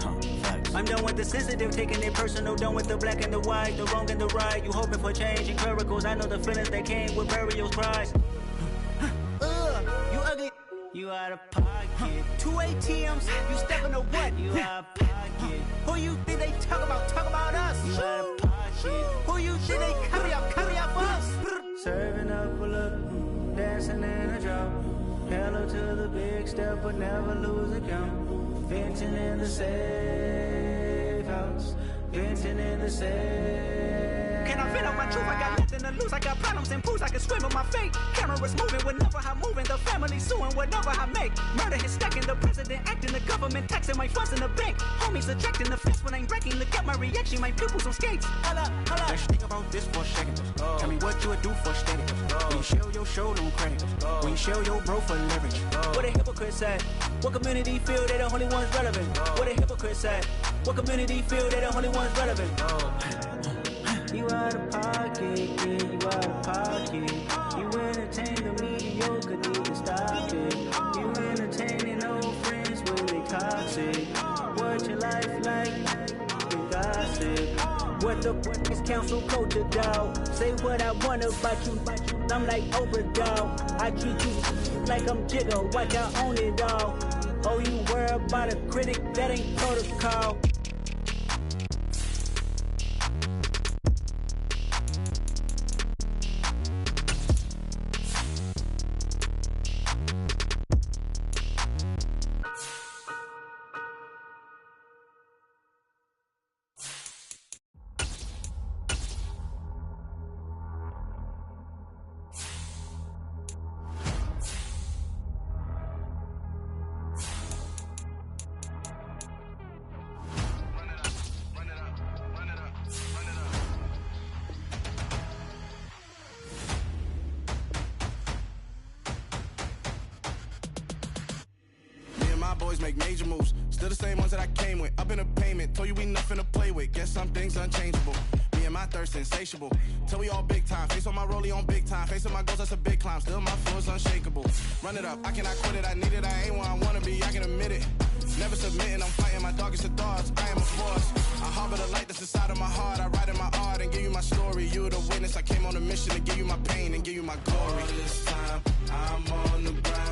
I'm done with the sensitive, taking it personal. Done with the black and the white, the wrong and the right. You hoping for change and miracles. I know the feelings that came with burials, cries. You ugly. You out of pocket. 2 ATMs, you stepping to what? You out of pocket. Who you think they talk about? Talk about us. You out of pocket. Who you think they carry out for us? Serving up a look, dancing in a drop. Hello to the big step, but never lose a count. Venting in the safe house. Venting in the safe. Can I fit truth, I got nothing to lose. I got problems and booze, I can swim with my fate. Cameras moving whenever I'm moving. The family suing whatever I make. Murder is stacking, the president acting, the government taxing my funds in the bank. Homies ejecting the fence when I'm breaking. Look at my reaction, my pupils on skates. Hold up. Let's think about this for a second. Tell me what you would do for steady. When you show your show, don't crack. When you show your bro for leverage. What a hypocrite said. What community feel they the only ones relevant? What a hypocrite said. What community feel they the only ones relevant? You out of pocket, yeah, you out of pocket. You entertain the mediocre, need to stop it. You entertaining old friends when they toxic. What your life like? You gossip. What the fuck is council culture, dog? Say what I want about you. I'm like Oprah, dog. I treat you like I'm Jigga. Watch I own it all. Oh, you worry about a critic? That ain't protocol. Boys make major moves, still the same ones that I came with. Up in a payment, told you we nothing to play with. Guess some things unchangeable. Me and my thirst insatiable. Till we all big time. Face on my rollie on big time. Face on my goals, that's a big climb. Still my flow is unshakable. Run it up, I cannot quit it. I need it, I ain't where I wanna be. I can admit it. Never submitting, I'm fighting my darkest of thoughts. I am a force. I harbor the light that's inside of my heart. I write in my art and give you my story. You the witness. I came on a mission to give you my pain and give you my glory. All this time, I'm on the ground.